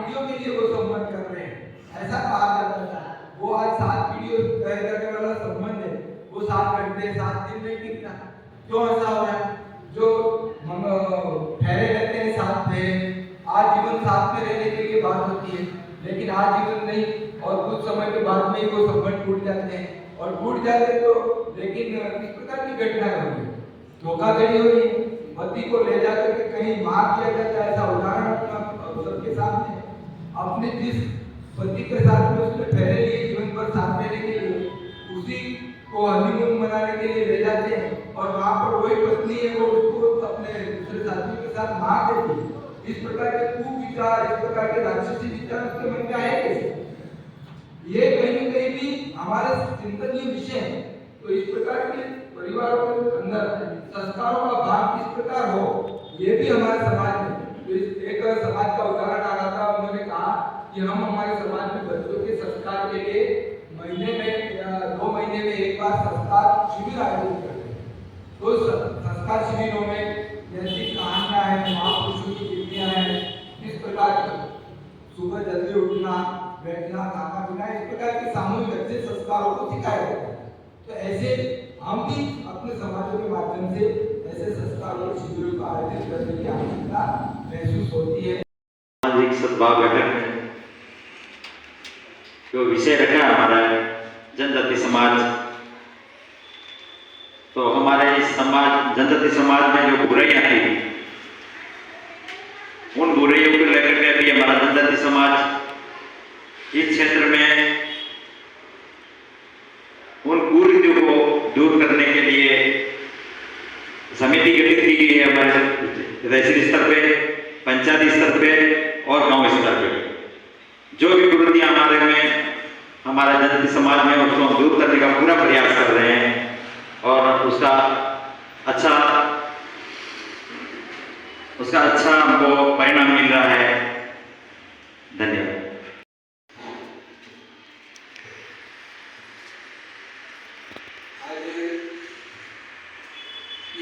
पीढ़ियों के लिए वो संबंध कर रहे हैं, ऐसा कहा जाता था। वो आज 7 पीढ़ियों तय करने वाला संबंध है, वो 7 घंटे 7 दिन में टिकता। क्यों ऐसा हो रहा है? जो हम ठहरे रहते हैं साथ में, आज जीवन साथ में रहने के लिए बात होती है, लेकिन आज जीवन नहीं, और कुछ समय के बाद में ही वो संबंध टूट जाते हैं। और टूट जाते तो लेकिन इस प्रकार की घटनाएं हो रही है, धोखाधड़ी हो रही है, पति को ले जाकर के कहीं मार दिया जाता है। ऐसा उदाहरण सबके सामने, अपने जिस पति के साथ में उसने ठहरे लिए जीवन पर साथ रहने के लिए, उसी को हनीमून मनाने के लिए ले जाते हैं, और वहां पर वही पत्नी है वो उसको अपने दूसरे साथी के साथ मार देती है। इस प्रकार के कुविचार, इस प्रकार के राक्षसी विचार उसके मन में आए कैसे? ये कहीं न कहीं भी हमारे चिंतनीय विषय है। तो इस प्रकार के परिवारों के अंदर संस्कारों का भाग किस प्रकार हो, ये भी हमारे समाज में, तो एक समाज का उदाहरण आ रहा था, उन्होंने कहा कि हम हमारे समाज में बच्चों के संस्कार के लिए महीने में या 2 महीने में एक बार संस्कार शिविर आयोजित करते हैं। तो संस्कार शिविरों में जैसी कहानियां हैं, महापुरुषों की जीवनियां हैं, इस प्रकार सुबह जल्दी उठना, बैठना, खाना पीना, इस प्रकार के सामूहिक अच्छे संस्कारों को सिखाया जाता है। तो ऐसे हम भी अपने समाजों के माध्यम से ऐसे संस्कारों और शिविरों का आयोजन करने की आवश्यकता महसूस होती है। सामाजिक सद्भाव बैठक में जो विषय रखा हमारा जनजाति समाज, तो हमारे इस समाज जनजाति समाज में जो बुराइयां थी, उन बुराइयों को लेकर के भी हमारा जनजाति समाज इस क्षेत्र में उन कुरीतियों को दूर करने के लिए समिति गठित की गई है हमारे तहसील स्तर पे, पंचायती स्तर पे और गांव स्तर पे। जो भी कुरीतियां हमारे जनजाति समाज में, उसको हम दूर करने का पूरा प्रयास कर रहे हैं, और उसका अच्छा हमको परिणाम मिल रहा है। धन्यवाद।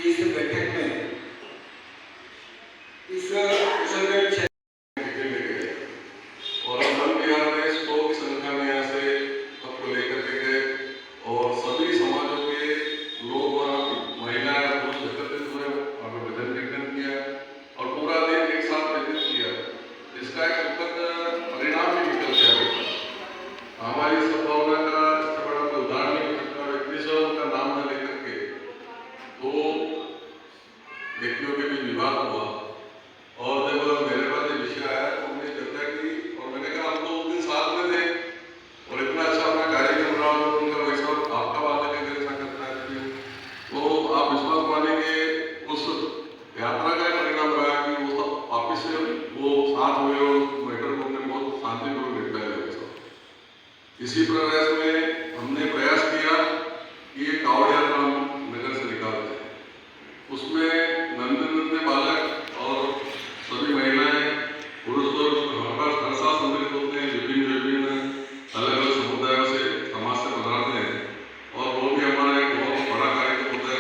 इस बैठक में इस कुशलगढ़ क्षेत्र और हम बिहार में 100 की संख्या में यहाँ से सबको लेकर के गए, और सभी समाजों के लोग और महिलाएं पुरुष एकत्रित हुए, और भजन कीर्तन किया और पूरा दिन एक साथ व्यतीत किया। इसका एक सुखद परिणाम भी निकल के आया। हमारी सद्भावना का सबसे बड़ा उदाहरण नहीं हो सकता। व्यक्ति से उनका नाम न लेकर के 2 व्यक्तियों के बीच विवाद हुआ, और जब मेरे पास ये विषय आया तो हमने चर्चा की, और मैंने कहा हम तो उस दिन साथ में थे और इतना अच्छा अपना कार्यक्रम रहा, और उनका वैसा आपका बात है कि ऐसा करना चाहिए। तो आप विश्वास मानेंगे उस यात्रा का परिणाम रहा कि वो सब वापिस से वो साथ हुए और मैटर को हमने बहुत शांतिपूर्वक निपटाया। इसी प्रयास में हमने प्रयास किया कि ये कावड़ यात्रा हम नगर से निकालते हैं। उसमें नन्हे बालक और सभी महिलाएं, पुरुष हर साल सम्मिलित होते हैं, विभिन्न अलग अलग समुदायों से, समाज से गुजरते हैं, और वो भी हमारा एक बहुत बड़ा कार्यक्रम होता है।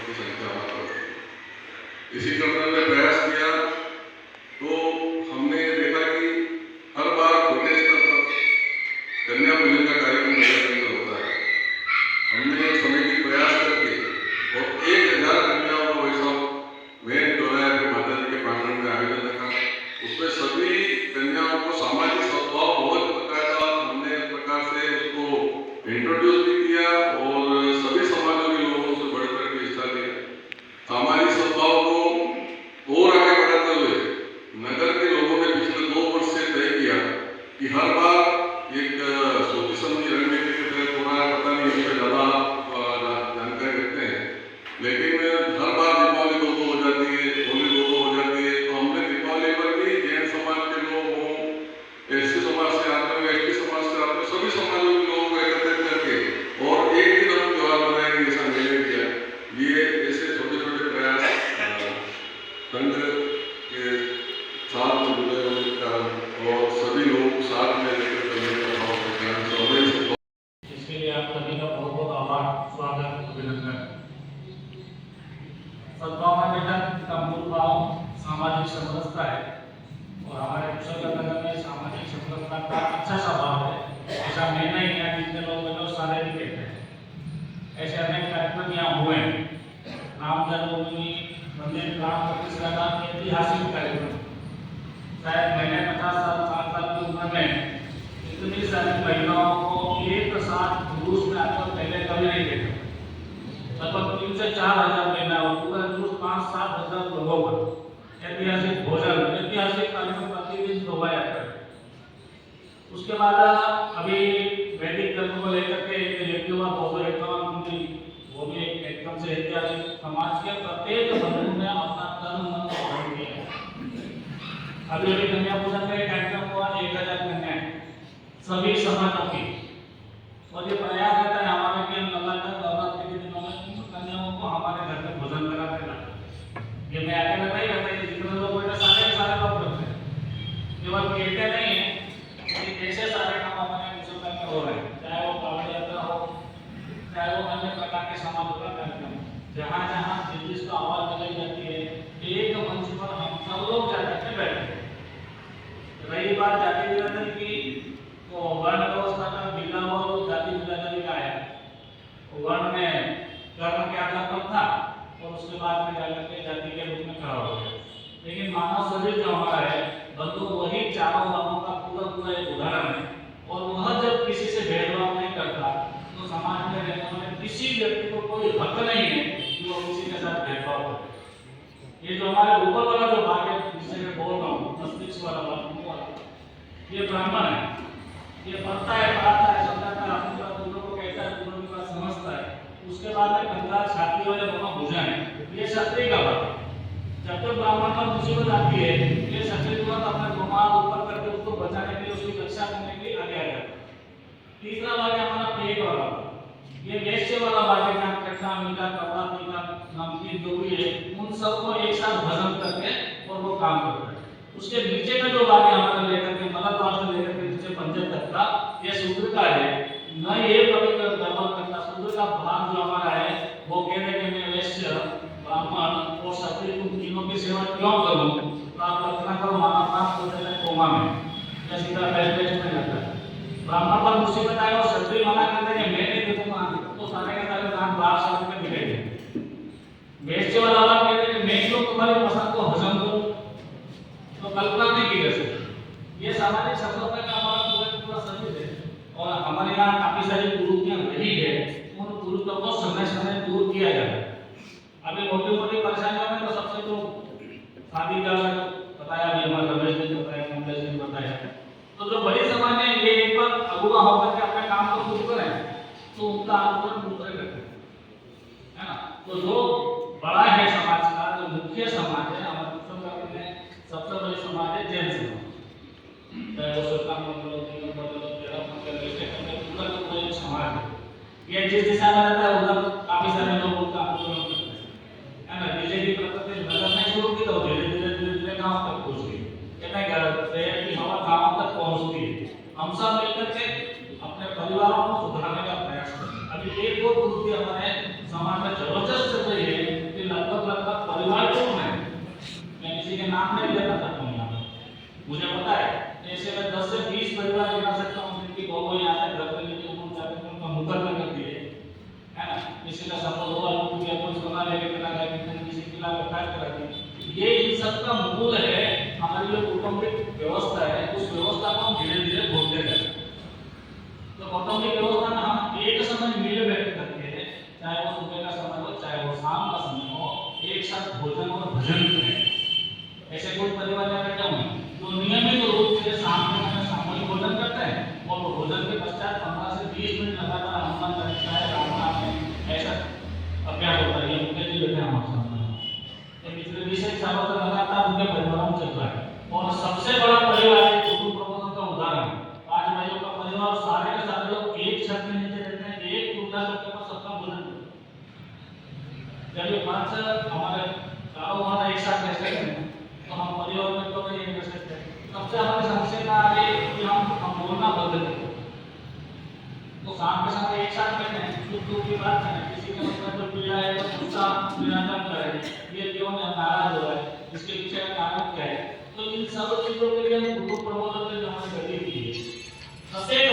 की संख्या इसी करने में प्रयास किया, तो हमने देखा कि हर बार छोटे स्तर पर कन्या पूजन का कार्यक्रम नगर होता है। हमने एक समिति प्रयास करके और 1000 कन्याओं को वैसा मेन चौराहे पे माता जी के प्रांगण में आयोजन रखा। उसमें सभी कन्याओं को सामाजिक सद्भाव बहुत बताया। हमने इस प्रकार से उसको इंट्रोड्यूस भी किया, और सभी समाजों के लोगों से बढ़ चढ़ के हिस्सा लिया। सामाजिक सद्भाव को और आगे बढ़ाते हुए नगर के लोगों ने पिछले 2 वर्ष से तय किया कि हर बार एक सोची समझी रणनीति के तहत हो रहा है, पता नहीं इसमें ज़्यादा जानकारी रखते हैं, लेकिन हर बार दीपावली 2-2 हो जाती है, होली 2-2 हो जाती है। तो हमने दीपावली पर भी जैन समाज के लोग हों, एससी समाज से आते हैं, एसटी समाज से आते हैं, सभी समाजों के लोगों को एकत्रित करके और एक दिन हम त्योहार मनाएंगे, ऐसा निर्णय किया। ये ऐसे छोटे छोटे प्रयास संघ के साथ में जुड़े होने का और सभी लोग साथ में लेकर चलने का भाव रखना, इसके लिए आप सभी का बहुत बहुत आभार, स्वागत, अभिनंदन। सद्भावना बैठक का मूल भाव सामाजिक समरसता है, और हमारे ऐसा मैं नहीं है जितने लोग हैं सारे भी कहते हैं। ऐसे अनेक कार्यक्रम यहाँ हुए हैं। राम जन्मभूमि मंदिर प्राण प्रतिष्ठा का ऐतिहासिक कार्यक्रम, शायद मैंने 50 साल की उम्र में इतनी सारी महिलाओं को एक साथ जुलूस में आकर पहले कभी नहीं देखा। लगभग 3 से 4 हजार महिला और पूरा जुलूस 5-7 हजार लोगों का ऐतिहासिक भोजन, ऐतिहासिक कार्यक्रम प्रतिदिन शोभा यात्रा। उसके बाद अभी वैदिक धर्म को लेकर के यज्ञवा वो भी एकदम से ऐतिहासिक समाज के प्रत्येक बंधु में अपना तन मन ग्रहण किया। अभी कन्या पूजन का कार्यक्रम हुआ, 1000 कन्याएं सभी समाजों की, और ये प्रयास रहता है हमारे कि हम लगातार नवरात्रि के दिनों में उन कन्याओं को हमारे घर में भोजन कराते रहते। ये मैं अकेला नहीं रहता, ये जितने लोग बैठे सारे लोग करते हैं। केवल कहते नहीं है कि ऐसे सारे काम हमारे मुसलमान में हो रहे हैं, चाहे वो कावड़ यात्रा हो, चाहे वो अन्य प्रकार के समाजों का कार्यक्रम, जहाँ जहाँ जिस को आवाज लगाई जाती है, एक मंच पर हम सब लोग जाकर बैठे। रही बात जाति बिरादरी की, तो वर्ण व्यवस्था का बिगड़ा हुआ वो जाति बिरादरी का आया। वर्ण में कर्म के आधार पर था और उसके बाद में जाकर के जाति के रूप में खड़ा हो गया। लेकिन मानव शरीर जो हमारा है बंधु, वही चारों वर्णों का पूरा एक उदाहरण है। और वह जब किसी से भेदभाव नहीं करता तो समाज में रहने वाले किसी व्यक्ति को कोई हक नहीं है कि वो किसी के साथ भेदभाव करे। ये जो हमारे ऊपर वाला जो भाग है जिससे मैं बोल रहा हूँ, मस्तिष्क वाला भाग, ये ब्राह्मण है, ये पढ़ता है, पढ़ाता है, समझाता है, अपनी बात दूसरों को कहता है, दूसरों की बात समझता है। उसके बाद में कंधा छाती वाले दोनों भुजा है, ये क्षत्रिय का भाग है। जब तक ब्राह्मण पर मुसीबत आती है, ये क्षत्रिय तुरंत अपने रुमाल ऊपर करके उसको बचाने के लिए, उसकी रक्षा करने के लिए आगे आ जाता है। तीसरा भाग है हमारा पेट वाला, ये वैश्य वाला भाग है, जहाँ कट्टा मीठा कपड़ा मीठा नमकीन जो भी है उन सबको एक साथ भजन करके और वो काम करता है। उसके नीचे का जो भाग है हमारा लेकर के मलक भाग से लेकर के नीचे पंजन तक का, ये शूद्र का है। न ये कभी गड़बड़ करता, शूद्र का भाग जो हमारा है वो कहने के मैं वैश्य ब्राह्मण और क्षत्रिय तुम तीनों की सेवा क्यों करूं, तो आप कल्पना करो माना प्राप्त होते हैं कोमा में या सीधा बेड में जाता है। ब्राह्मण पर मुसीबत आए और क्षत्रिय मना करते हैं मैं नहीं दूंगा, तो सारे के सारे दान 12 साल में मिलेंगे। वैश्य वाला बात कहते हैं मैं क्यों तुम्हारी पसंद को हजम करूं, तो कल्पना नहीं की जा सकती। ये सामाजिक सफलता का हमारा पूरा शरीर है। और हमारे यहाँ काफी सारी कुरीतियां रही है, उन कुरीतियों को समय समय दूर किया जाए। अभी मोटी मोटी परेशानियों में तो सबसे तो शादी का बताया, भी हमारा रमेश ने बताया, कमलेश ने बताया। तो जो बड़ी समाज है ये एक बार अगुआ होकर के अपने काम को शुरू करें तो उनका आंदोलन दूसरे करते है ना। तो जो बड़ा है समाज का, जो मुख्य समाज है हमारे मुसलमान में सबसे बड़ी समाज है जैन समाज। चाहे वो सुल्तान पूरा समाज है, ये जिस दिशा में रहता है उधर काफी सारे लोग उनका आंदोलन करते हैं ना। बीजेपी प्रकृति नगर में शुरू की तो धीरे धीरे गांव तक पहुंच गई। कहते हैं कि हवा गांव तक पहुंचती है। हम सब मिलकर के अपने परिवारों को सुधारने का प्रयास करें। अभी एक और कुरीति हमारे समाज में जबरदस्त चल रही है कि लगभग परिवार को मैं किसी के नाम नहीं लेना चाहता हूँ यहाँ, मुझे पता है ऐसे में 10 से 20 परिवार गिना सकता हूँ जिनकी बहू यहाँ से घर के नीचे उन जाकर के उनका मुकदमा करती है ना। किसी का सपोज हुआ लोग या कुछ बना लेके चला गया, किसी की लाभ फायर करा दी। ये इन सब का मूल है हमारी जो कौटुंबिक व्यवस्था है, उस व्यवस्था को हम धीरे धीरे भूलते जाते हैं। तो कौटुंबिक व्यवस्था में हम एक समय मिल बैठ करके, चाहे वो सुबह का समय हो चाहे वो शाम का समय हो, एक साथ भोजन और भजन करें। ऐसे कोई परिवार में क्यों है जो नियमित रूप से शाम के समय सामूहिक भोजन करते हैं और भोजन के पश्चात 15 से 20 मिनट लगातार हनुमान चालीसा है, राम नाम है, ऐसा अभ्यास होता है। ये मुझे भी बैठे हमारे सामने पिछले 20 सालों से लगातार उनके परिवारों में चल रहा है। और सबसे बड़ा परिवार है कुटुंब प्रबंधन का उदाहरण, 5 भाइयों का परिवार, सारे के सारे लोग एक छत के नीचे रहते हैं, एक टूटा लोग के पास सबका भोजन। जब ये 5 हमारे चारों वाला एक साथ रहते हैं तो हम परिवार में तो नहीं रह सकते। सबसे हमारी समस्या आ रही है कि हम बोलना बंद कर दें। तो शाम के समय एक साथ बैठे हैं, सुख दुख की बात करें, किसी के मतलब जो पीड़ा है तो गुस्सा नियंत्रण करें, ये क्यों नाराज हो रहा है, इसके पीछे का कारण क्या है। तो इन सब चीजों के लिए हम कुटुंब प्रबंधन में जो हमारी गति की है, प्रत्येक